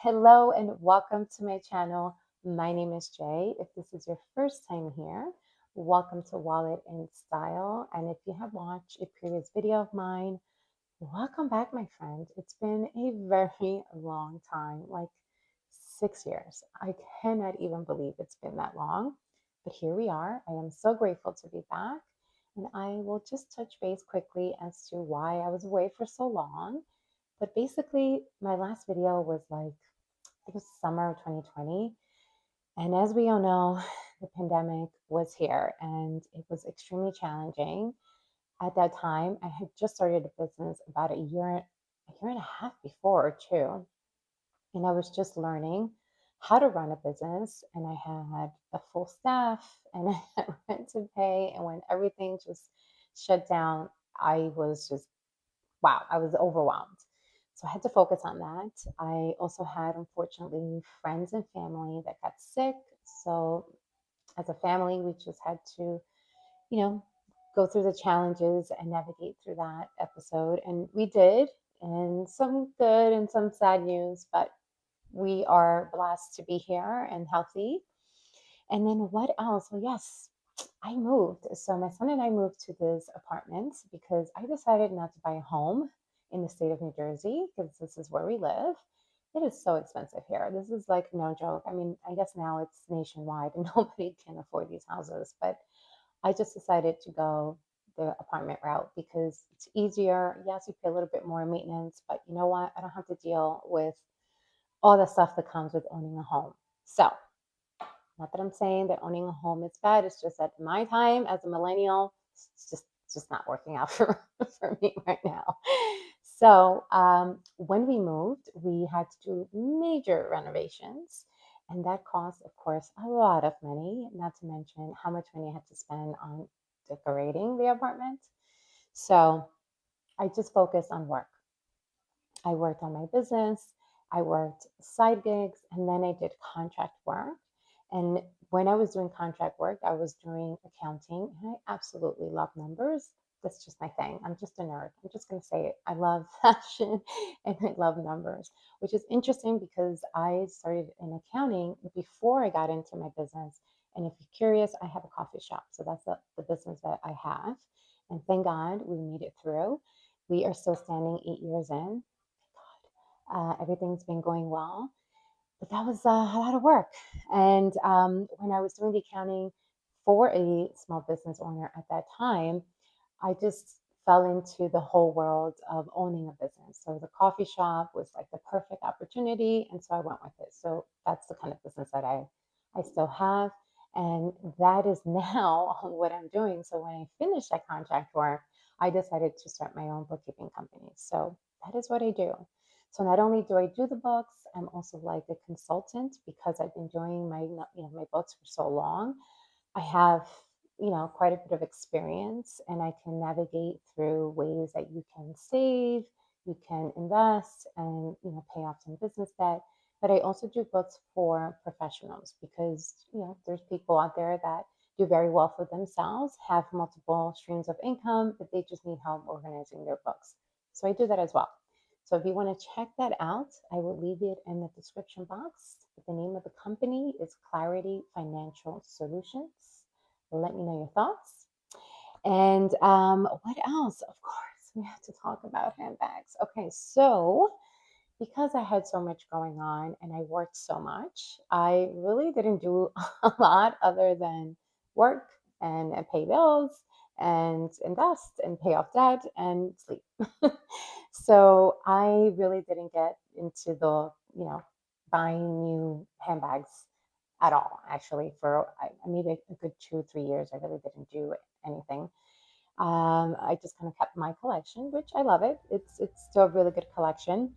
Hello and welcome to my channel. My name is Jay. If this is your first time here, welcome to Wallet in Style. And if you have watched a previous video of mine, welcome back, my friend. It's been a very long time, like 6 years. I cannot even believe it's been that long, but here we are. I am so grateful to be back. And I will just touch base quickly as to why I was away for so long. But basically, my last video was like, it was summer of 2020. And as we all know, the pandemic was here and it was extremely challenging. At that time, I had just started a business about a year and a half before or two. And I was just learning how to run a business. And I had a full staff and I had rent to pay. And when everything just shut down, I was just wow, I was overwhelmed. So I had to focus on that. I also had, unfortunately, friends and family that got sick. So as a family, we just had to, you know, go through the challenges and navigate through that episode. And we did, and some good and some sad news, but we are blessed to be here and healthy. And then what else? Well, yes, I moved. So my son and I moved to this apartment because I decided not to buy a home in the state of New Jersey because this is where we live. It is so expensive here. This is like no joke. I mean, I guess now it's nationwide and nobody can afford these houses, but I just decided to go the apartment route because it's easier. Yes, you pay a little bit more in maintenance, but you know what? I don't have to deal with all the stuff that comes with owning a home. So not that I'm saying that owning a home is bad. It's just that my time as a millennial, it's just not working out for me right now. So when we moved, we had to do major renovations, and that cost, of course, a lot of money. Not to mention how much money I had to spend on decorating the apartment. So I just focused on work. I worked on my business, I worked side gigs, and then I did contract work. And when I was doing contract work, I was doing accounting, and I absolutely love numbers. That's just my thing. I'm just a nerd. I'm just going to say it. I love fashion and I love numbers, which is interesting because I started in accounting before I got into my business. And if you're curious, I have a coffee shop. So that's the business that I have. And thank God we made it through. We are still standing 8 years in. Everything's been going well, but that was a lot of work. And when I was doing the accounting for a small business owner at that time, I just fell into the whole world of owning a business. So the coffee shop was like the perfect opportunity, and so I went with it. So that's the kind of business that I still have, and that is now what I'm doing. So when I finished that contract work, I decided to start my own bookkeeping company. So that is what I do. So not only do I do the books, I'm also like a consultant because I've been doing my books for so long. I have, quite a bit of experience and I can navigate through ways that you can save, you can invest and, pay off some business debt. But I also do books for professionals because, there's people out there that do very well for themselves, have multiple streams of income, but they just need help organizing their books. So I do that as well. So if you want to check that out, I will leave it in the description box. The name of the company is Clarity Financial Solutions. Let me know your thoughts. And what else? Of course, we have to talk about handbags. Okay, so because I had so much going on and I worked so much, I really didn't do a lot other than work and pay bills and invest and pay off debt and sleep. So I really didn't get into the, buying new handbags at all. Actually, for maybe a good 2 or 3 years, I really didn't do anything. I just kind of kept my collection, which I love it. It's still a really good collection.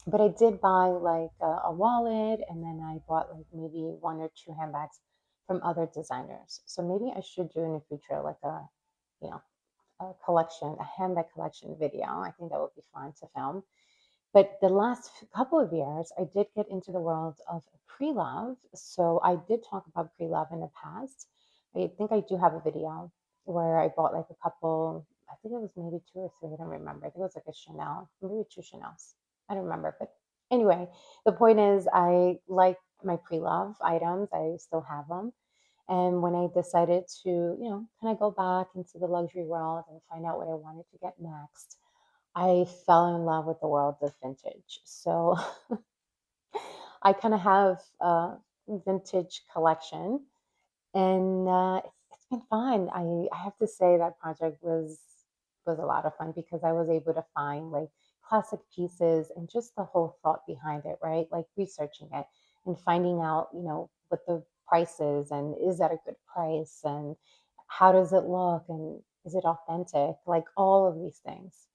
But I did buy like a wallet, and then I bought like maybe one or two handbags from other designers. So maybe I should do in the future like you know, a handbag collection video. I think that would be fun to film. But the last couple of years, I did get into the world of pre-love. So I did talk about pre-love in the past. I think I do have a video where I bought like a couple, I think it was maybe two or three, I don't remember. I think it was like a Chanel, maybe two Chanels. I don't remember, but Anyway, the point is, I like my pre-love items. I still have them. And when I decided to, kind of go back into the luxury world and find out what I wanted to get next, I fell in love with the world of vintage. So I kind of have a vintage collection, and it's been fun. I have to say that project was a lot of fun because I was able to find like classic pieces and just the whole thought behind it, right? Like researching it and finding out, what the price is and is that a good price and how does it look and is it authentic? Like all of these things.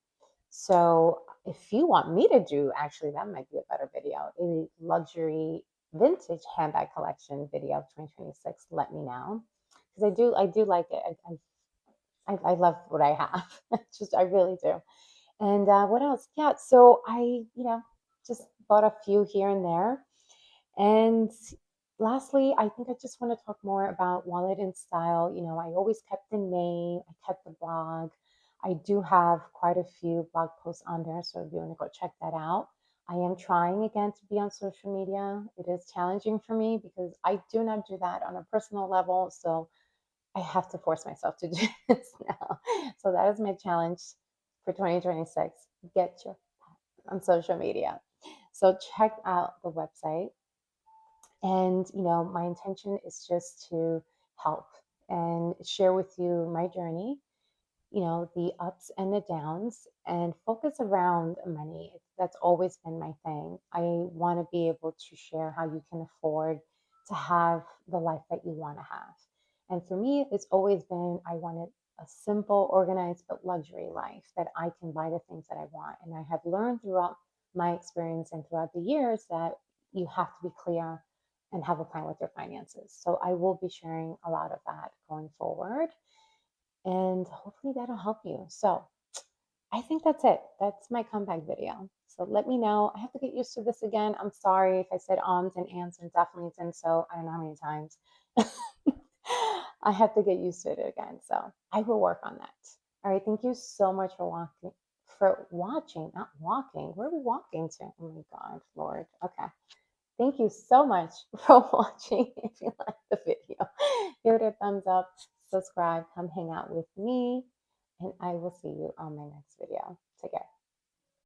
So if you want me to do, actually, that might be a better video, a luxury vintage handbag collection video of 2026. Let me know because I do like it. I love what I have. Just I really do. And what else? Yeah. So I just bought a few here and there. And lastly, I think I just want to talk more about Wallet and Style. I always kept the name, I kept the blog. I do have quite a few blog posts on there, so if you want to go check that out. I am trying again to be on social media. It is challenging for me because I do not do that on a personal level. So I have to force myself to do this now. So that is my challenge for 2026. Get your on social media. So check out the website and, my intention is just to help and share with you my journey, the ups and the downs, and focus around money. That's always been my thing. I want to be able to share how you can afford to have the life that you want to have. And for me, it's always been I wanted a simple, organized, but luxury life that I can buy the things that I want. And I have learned throughout my experience and throughout the years that you have to be clear and have a plan with your finances. So I will be sharing a lot of that going forward and hopefully that'll help you. So I think that's it. That's my comeback video. So let me know. I have to get used to this again. I'm sorry if I said ums and ands and definitely and so. I don't know how many times. I have to get used to it again. So I will work on that. All right. Thank you so much for watching, not walking. Where are we walking to? Oh my God, Lord. Okay. Thank you so much for watching. If you like the video, give it a thumbs up, subscribe, come hang out with me, and I will see you on my next video. Take care.